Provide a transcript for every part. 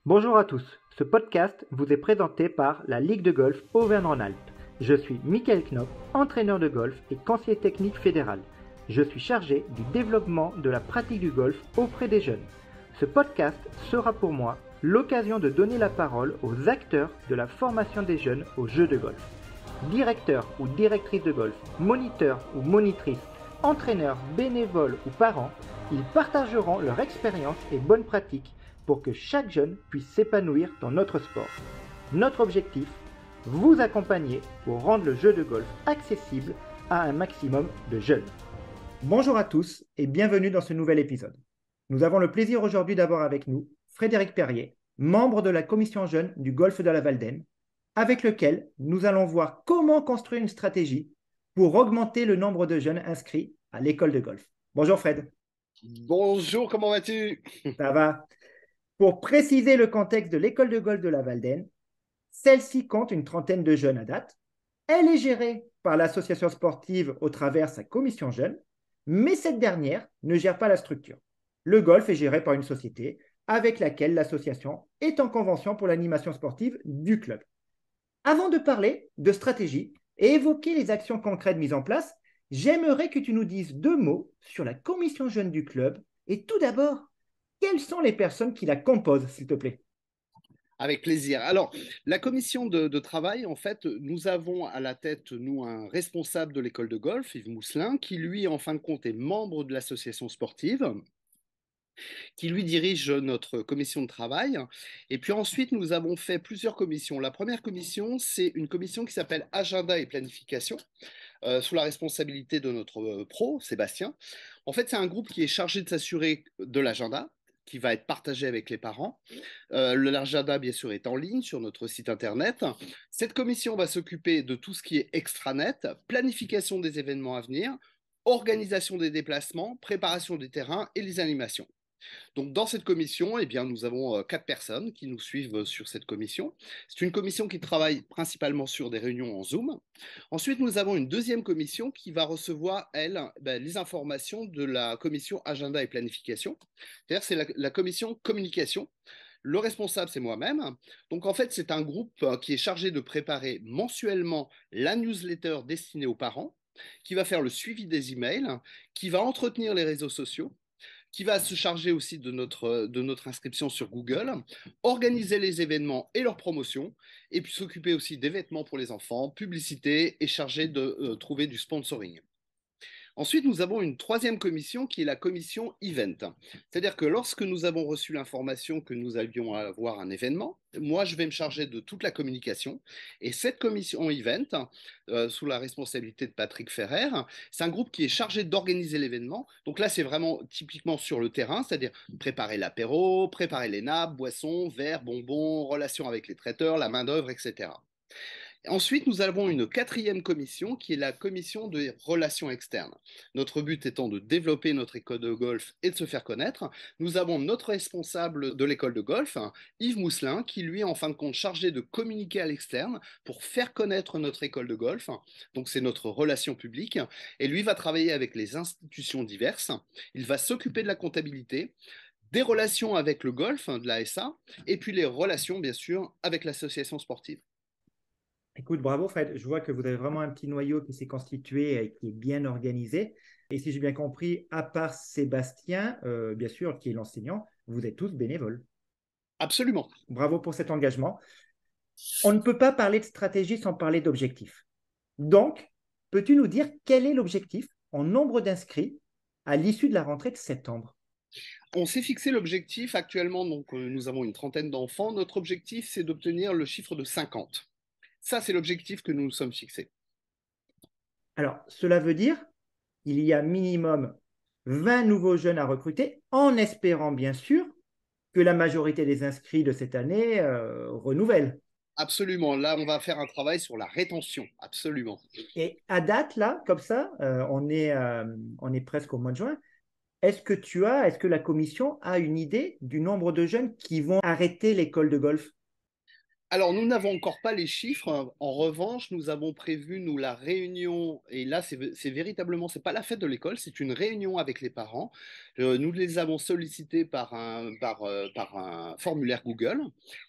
Bonjour à tous, ce podcast vous est présenté par la Ligue de golf Auvergne-Rhône-Alpes. Je suis Michael Knop, entraîneur de golf et conseiller technique fédéral. Je suis chargé du développement de la pratique du golf auprès des jeunes. Ce podcast sera pour moi l'occasion de donner la parole aux acteurs de la formation des jeunes au jeu de golf. Directeurs ou directrices de golf, moniteurs ou monitrices, entraîneurs, bénévoles ou parents, ils partageront leur expérience et bonnes pratiques pour que chaque jeune puisse s'épanouir dans notre sport. Notre objectif, vous accompagner pour rendre le jeu de golf accessible à un maximum de jeunes. Bonjour à tous et bienvenue dans ce nouvel épisode. Nous avons le plaisir aujourd'hui d'avoir avec nous Frédéric Perrier, membre de la commission jeune du golf de la Valdaine, avec lequel nous allons voir comment construire une stratégie pour augmenter le nombre de jeunes inscrits à l'école de golf. Bonjour Fred. Bonjour, comment vas-tu? Ça va? Pour préciser le contexte de l'école de golf de la Valdaine, celle-ci compte une trentaine de jeunes à date. Elle est gérée par l'association sportive au travers sa commission jeune, mais cette dernière ne gère pas la structure. Le golf est géré par une société avec laquelle l'association est en convention pour l'animation sportive du club. Avant de parler de stratégie et évoquer les actions concrètes mises en place, j'aimerais que tu nous dises deux mots sur la commission jeune du club et tout d'abord, quelles sont les personnes qui la composent, s'il te plaît? Avec plaisir. Alors, la commission de travail, en fait, nous avons à la tête, nous, un responsable de l'école de golf, Yves Mousselin, qui, lui, en fin de compte, est membre de l'association sportive, qui, lui, dirige notre commission de travail. Et puis ensuite, nous avons fait plusieurs commissions. La première commission, c'est une commission qui s'appelle Agenda et Planification, sous la responsabilité de notre pro, Sébastien. En fait, c'est un groupe qui est chargé de s'assurer de l'agenda, qui va être partagé avec les parents. L'agenda, bien sûr, est en ligne sur notre site internet. Cette commission va s'occuper de tout ce qui est extranet, planification des événements à venir, organisation des déplacements, préparation des terrains et les animations. Donc, dans cette commission, eh bien, nous avons 4 personnes qui nous suivent sur cette commission. C'est une commission qui travaille principalement sur des réunions en Zoom. Ensuite, nous avons une deuxième commission qui va recevoir, elle, les informations de la commission agenda et planification. C'est-à-dire, c'est la commission communication. Le responsable, c'est moi-même. Donc, en fait, c'est un groupe qui est chargé de préparer mensuellement la newsletter destinée aux parents, qui va faire le suivi des emails, qui va entretenir les réseaux sociaux, qui va se charger aussi de notre inscription sur Google, organiser les événements et leurs promotions, et puis s'occuper aussi des vêtements pour les enfants, publicité et charger de trouver du sponsoring. Ensuite, nous avons une troisième commission qui est la commission event. C'est-à-dire que lorsque nous avons reçu l'information que nous allions avoir un événement, moi, je vais me charger de toute la communication. Et cette commission event, sous la responsabilité de Patrick Ferrer, c'est un groupe qui est chargé d'organiser l'événement. Donc là, c'est vraiment typiquement sur le terrain, c'est-à-dire préparer l'apéro, préparer les nappes, boissons, verres, bonbons, relations avec les traiteurs, la main-d'œuvre, etc. Ensuite, nous avons une quatrième commission qui est la commission des relations externes. Notre but étant de développer notre école de golf et de se faire connaître. Nous avons notre responsable de l'école de golf, Yves Mousselin, qui lui est en fin de compte chargé de communiquer à l'externe pour faire connaître notre école de golf. Donc c'est notre relation publique. Et lui va travailler avec les institutions diverses. Il va s'occuper de la comptabilité, des relations avec le golf, de la SA, et puis les relations, bien sûr, avec l'association sportive. Écoute, bravo Fred. Je vois que vous avez vraiment un petit noyau qui s'est constitué et qui est bien organisé. Et si j'ai bien compris, à part Sébastien, bien sûr, qui est l'enseignant, vous êtes tous bénévoles. Absolument. Bravo pour cet engagement. On ne peut pas parler de stratégie sans parler d'objectif. Donc, peux-tu nous dire quel est l'objectif en nombre d'inscrits à l'issue de la rentrée de septembre? On s'est fixé l'objectif actuellement, donc nous avons une trentaine d'enfants. Notre objectif, c'est d'obtenir le chiffre de 50. Ça, c'est l'objectif que nous nous sommes fixés. Alors, cela veut dire qu'il y a minimum 20 nouveaux jeunes à recruter, en espérant bien sûr que la majorité des inscrits de cette année renouvellent. Absolument. Là, on va faire un travail sur la rétention. Absolument. Et à date, là, comme ça, on est presque au mois de juin. Est-ce que la commission a une idée du nombre de jeunes qui vont arrêter l'école de golf? Alors, nous n'avons encore pas les chiffres. En revanche, nous avons prévu, nous, la réunion. Et là, c'est véritablement, c'est pas la fête de l'école, c'est une réunion avec les parents. Nous les avons sollicités par un formulaire Google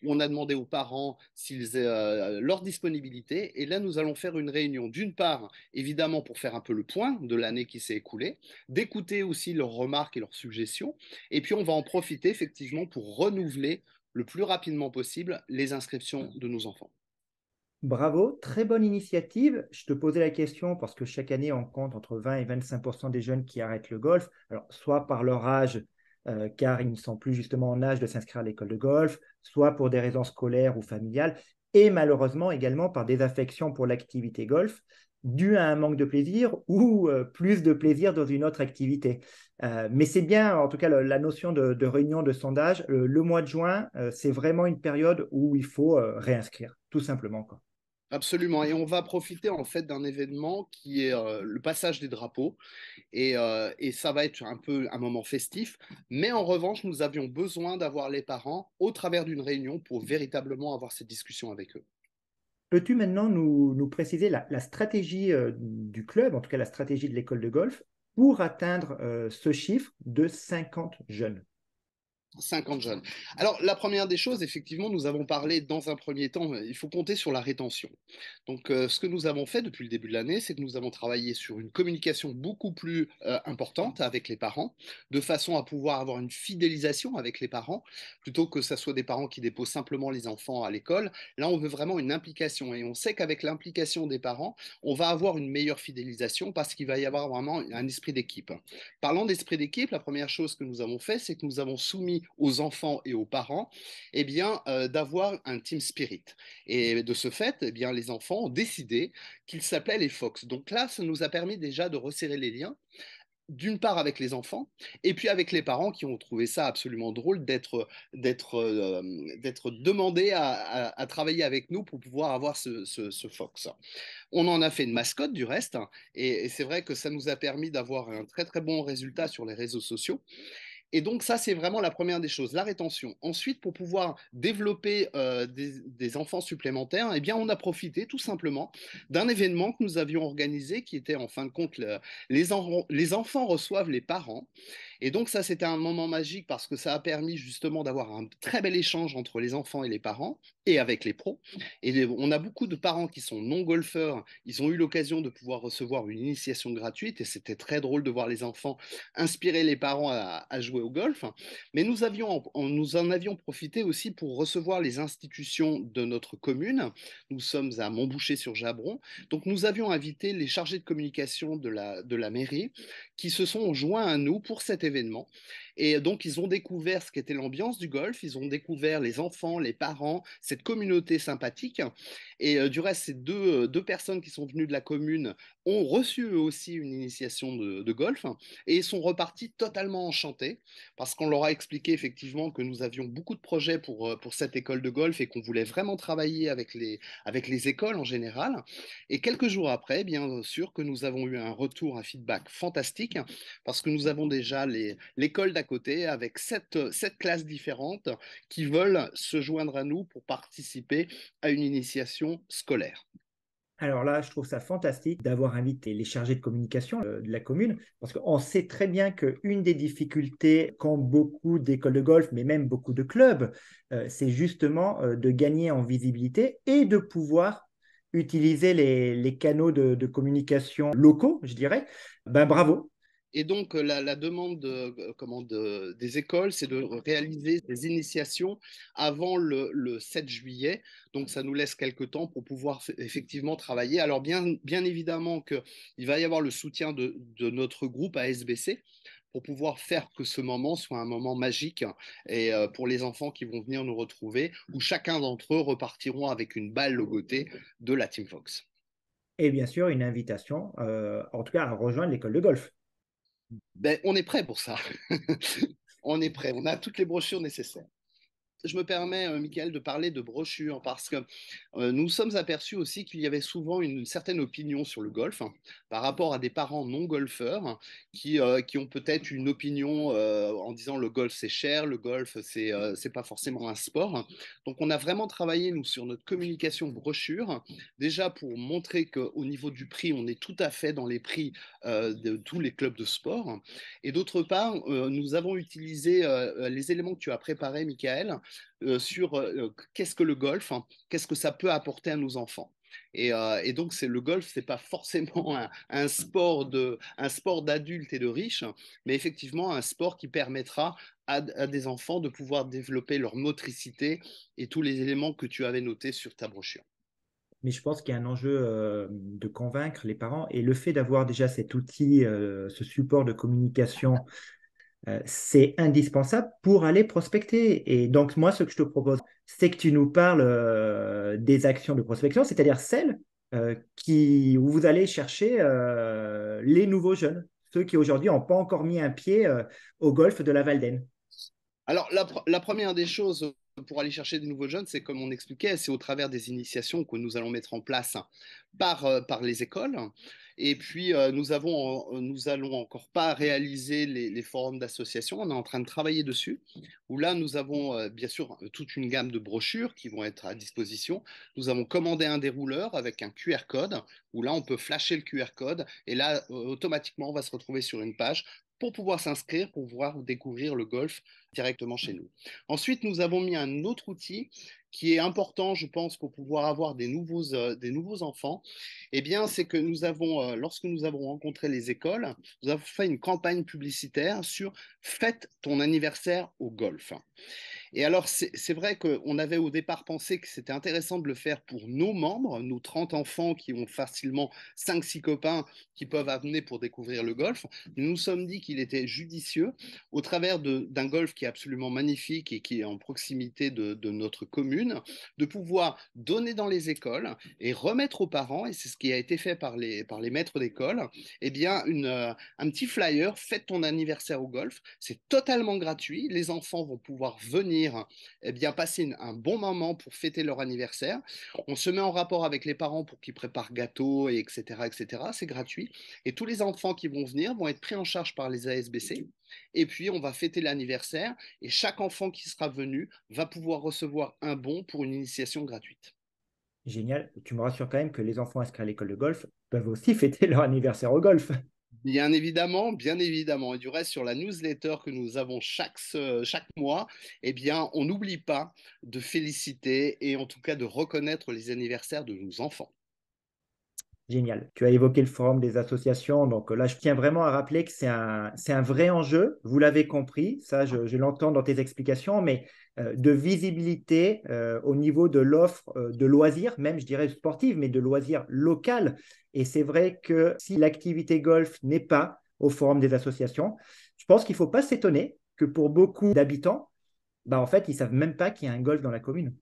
où on a demandé aux parents leur disponibilité. Et là, nous allons faire une réunion, d'une part, évidemment, pour faire un peu le point de l'année qui s'est écoulée, d'écouter aussi leurs remarques et leurs suggestions. Et puis, on va en profiter effectivement pour renouveler le plus rapidement possible les inscriptions de nos enfants. Bravo, très bonne initiative. Je te posais la question parce que chaque année, on compte entre 20 et 25% des jeunes qui arrêtent le golf. Alors, soit par leur âge, car ils ne sont plus justement en âge de s'inscrire à l'école de golf, soit pour des raisons scolaires ou familiales, et malheureusement également par des affections pour l'activité golf, due à un manque de plaisir ou plus de plaisir dans une autre activité. Mais c'est bien, en tout cas, la notion de réunion de sondage. Le mois de juin, c'est vraiment une période où il faut réinscrire, tout simplement, quoi. Absolument. Et on va profiter en fait d'un événement qui est le passage des drapeaux. Et ça va être un peu un moment festif. Mais en revanche, nous avions besoin d'avoir les parents au travers d'une réunion pour véritablement avoir cette discussion avec eux. Peux-tu maintenant nous préciser la stratégie du club, en tout cas la stratégie de l'école de golf, pour atteindre ce chiffre de 50 jeunes? 50 jeunes. Alors, la première des choses, effectivement, nous avons parlé dans un premier temps, il faut compter sur la rétention. Donc, ce que nous avons fait depuis le début de l'année, c'est que nous avons travaillé sur une communication beaucoup plus importante avec les parents, de façon à pouvoir avoir une fidélisation avec les parents, plutôt que ce soit des parents qui déposent simplement les enfants à l'école. Là, on veut vraiment une implication. Et on sait qu'avec l'implication des parents, on va avoir une meilleure fidélisation parce qu'il va y avoir vraiment un esprit d'équipe. Parlant d'esprit d'équipe, la première chose que nous avons fait, c'est que nous avons soumis aux enfants et aux parents eh bien, d'avoir un team spirit. Et de ce fait, eh bien, les enfants ont décidé qu'ils s'appelaient les Fox. Donc là, ça nous a permis déjà de resserrer les liens d'une part avec les enfants et puis avec les parents qui ont trouvé ça absolument drôle d'être demandés à travailler avec nous pour pouvoir avoir ce Fox. On en a fait une mascotte du reste et c'est vrai que ça nous a permis d'avoir un très très bon résultat sur les réseaux sociaux. Et donc, ça, c'est vraiment la première des choses, la rétention. Ensuite, pour pouvoir développer des enfants supplémentaires, eh bien, on a profité tout simplement d'un événement que nous avions organisé qui était en fin de compte les enfants reçoivent les parents. Et donc, ça, c'était un moment magique parce que ça a permis justement d'avoir un très bel échange entre les enfants et les parents et avec les pros. Et on a beaucoup de parents qui sont non golfeurs. Ils ont eu l'occasion de pouvoir recevoir une initiation gratuite et c'était très drôle de voir les enfants inspirer les parents à jouer au golf. Mais nous en avions profité aussi pour recevoir les institutions de notre commune. Nous sommes à Montboucher-sur-Jabron. Donc, nous avions invité les chargés de communication de la mairie qui se sont joints à nous pour cet événement. Et donc, ils ont découvert ce qu'était l'ambiance du golf, ils ont découvert les enfants, les parents, cette communauté sympathique. Et du reste, ces deux personnes qui sont venues de la commune ont reçu eux aussi une initiation de golf et sont repartis totalement enchantés parce qu'on leur a expliqué effectivement que nous avions beaucoup de projets pour cette école de golf et qu'on voulait vraiment travailler avec les écoles en général. Et quelques jours après, bien sûr que nous avons eu un retour, un feedback fantastique parce que nous avons déjà l'école d'à côté avec sept classes différentes qui veulent se joindre à nous pour participer à une initiation scolaire. Alors là, je trouve ça fantastique d'avoir invité les chargés de communication de la commune, parce qu'on sait très bien qu'une des difficultés qu'ont beaucoup d'écoles de golf, mais même beaucoup de clubs, c'est justement de gagner en visibilité et de pouvoir utiliser les canaux de communication locaux, je dirais. Ben bravo. Et donc, la demande des écoles, c'est de réaliser des initiations avant le 7 juillet. Donc, ça nous laisse quelques temps pour pouvoir effectivement travailler. Alors, bien évidemment qu'il va y avoir le soutien de notre groupe ASBC pour pouvoir faire que ce moment soit un moment magique et pour les enfants qui vont venir nous retrouver, où chacun d'entre eux repartiront avec une balle logotée de la Team Fox. Et bien sûr, une invitation, en tout cas, à rejoindre l'école de golf. Ben, on est prêt pour ça. On est prêt. On a toutes les brochures nécessaires. je me permets, Michael, de parler de brochures parce que nous sommes aperçus aussi qu'il y avait souvent une certaine opinion sur le golf par rapport à des parents non golfeurs qui ont peut-être une opinion en disant le golf c'est cher, le golf c'est pas forcément un sport. Donc on a vraiment travaillé nous sur notre communication brochure déjà pour montrer qu'au niveau du prix on est tout à fait dans les prix de tous les clubs de sport et d'autre part nous avons utilisé les éléments que tu as préparés, Michael, sur qu'est-ce que le golf, hein, qu'est-ce que ça peut apporter à nos enfants. Et donc, le golf, c'est pas forcément un sport d'adultes et de riches, mais effectivement un sport qui permettra à des enfants de pouvoir développer leur motricité et tous les éléments que tu avais notés sur ta brochure. Mais je pense qu'il y a un enjeu de convaincre les parents et le fait d'avoir déjà cet outil, ce support de communication, c'est indispensable pour aller prospecter. Et donc, moi, ce que je te propose, c'est que tu nous parles des actions de prospection, c'est-à-dire celles où vous allez chercher les nouveaux jeunes, ceux qui aujourd'hui n'ont pas encore mis un pied au golfe de la Valdaine. Alors, la première des choses pour aller chercher de nouveaux jeunes, c'est comme on expliquait, c'est au travers des initiations que nous allons mettre en place par les écoles. Et puis, nous allons encore pas réaliser les forums d'association. On est en train de travailler dessus. Où là, nous avons bien sûr toute une gamme de brochures qui vont être à disposition. Nous avons commandé un dérouleur avec un QR code. Où là, on peut flasher le QR code. Et là, automatiquement, on va se retrouver sur une page pour pouvoir s'inscrire, pour pouvoir découvrir le golf directement chez nous. Ensuite, nous avons mis un autre outil qui est important, je pense, pour pouvoir avoir des nouveaux enfants. Eh bien, c'est que lorsque nous avons rencontré les écoles, nous avons fait une campagne publicitaire sur Fête ton anniversaire au golf. Et alors, c'est vrai qu'on avait au départ pensé que c'était intéressant de le faire pour nos membres, nos 30 enfants qui ont facilement 5-6 copains qui peuvent amener pour découvrir le golf. Nous nous sommes dit qu'il était judicieux, au travers d'un golf qui est absolument magnifique et qui est en proximité de notre commune, de pouvoir donner dans les écoles et remettre aux parents, et c'est ce qui a été fait par les maîtres d'école, eh bien un petit flyer, fête ton anniversaire au golf. C'est totalement gratuit. Les enfants vont pouvoir venir passer un bon moment pour fêter leur anniversaire. On se met en rapport avec les parents pour qu'ils préparent gâteaux, et etc., etc. C'est gratuit. Et tous les enfants qui vont venir vont être pris en charge par les ASBC. Et puis, on va fêter l'anniversaire. Et chaque enfant qui sera venu va pouvoir recevoir un bon pour une initiation gratuite. Génial. Tu me rassures quand même que les enfants inscrits à l'école de golf peuvent aussi fêter leur anniversaire au golf. Bien évidemment, bien évidemment. Et du reste, sur la newsletter que nous avons chaque mois, eh bien, on n'oublie pas de féliciter et en tout cas de reconnaître les anniversaires de nos enfants. Génial. Tu as évoqué le forum des associations. Donc là, je tiens vraiment à rappeler que c'est un vrai enjeu. Vous l'avez compris, ça, je l'entends dans tes explications, mais de visibilité au niveau de l'offre de loisirs, même je dirais sportive, mais de loisirs local. Et c'est vrai que si l'activité golf n'est pas au forum des associations, je pense qu'il ne faut pas s'étonner que pour beaucoup d'habitants, bah, en fait, ils ne savent même pas qu'il y a un golf dans la commune.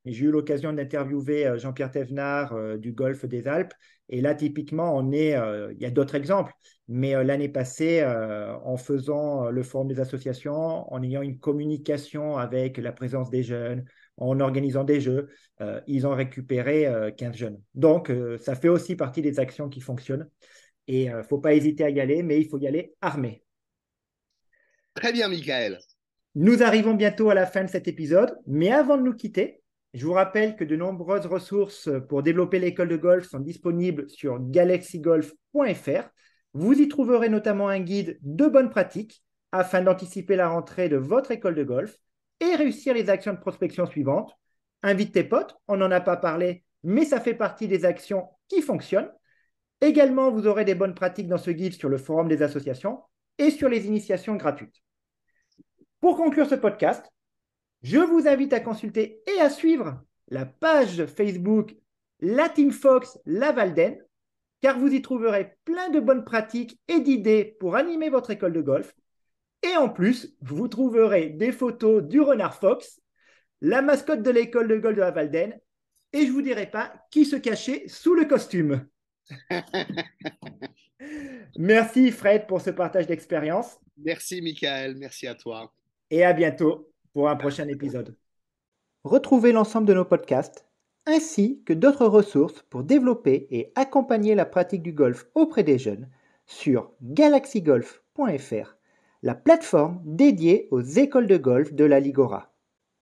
Et j'ai eu l'occasion d'interviewer Jean-Pierre Thévenard du Golfe des Alpes. Et là, typiquement, il y a d'autres exemples, mais l'année passée, en faisant le forum des associations, en ayant une communication avec la présence des jeunes, en organisant des jeux, ils ont récupéré 15 jeunes. Donc, ça fait aussi partie des actions qui fonctionnent. Et il ne faut pas hésiter à y aller, mais il faut y aller armé. Très bien, Michael. Nous arrivons bientôt à la fin de cet épisode, mais avant de nous quitter, je vous rappelle que de nombreuses ressources pour développer l'école de golf sont disponibles sur galaxygolf.fr. Vous y trouverez notamment un guide de bonnes pratiques afin d'anticiper la rentrée de votre école de golf et réussir les actions de prospection suivantes. Invite tes potes, on n'en a pas parlé, mais ça fait partie des actions qui fonctionnent. Également, vous aurez des bonnes pratiques dans ce guide sur le forum des associations et sur les initiations gratuites. Pour conclure ce podcast, je vous invite à consulter et à suivre la page Facebook La Team Fox La Valdaine, car vous y trouverez plein de bonnes pratiques et d'idées pour animer votre école de golf. Et en plus, vous trouverez des photos du renard Fox, la mascotte de l'école de golf de la Valdaine, et je ne vous dirai pas qui se cachait sous le costume. Merci Fred pour ce partage d'expérience. Merci, Michael. Merci à toi. Et à bientôt pour un prochain épisode. Retrouvez l'ensemble de nos podcasts, ainsi que d'autres ressources pour développer et accompagner la pratique du golf auprès des jeunes sur galaxygolf.fr, la plateforme dédiée aux écoles de golf de la Ligora.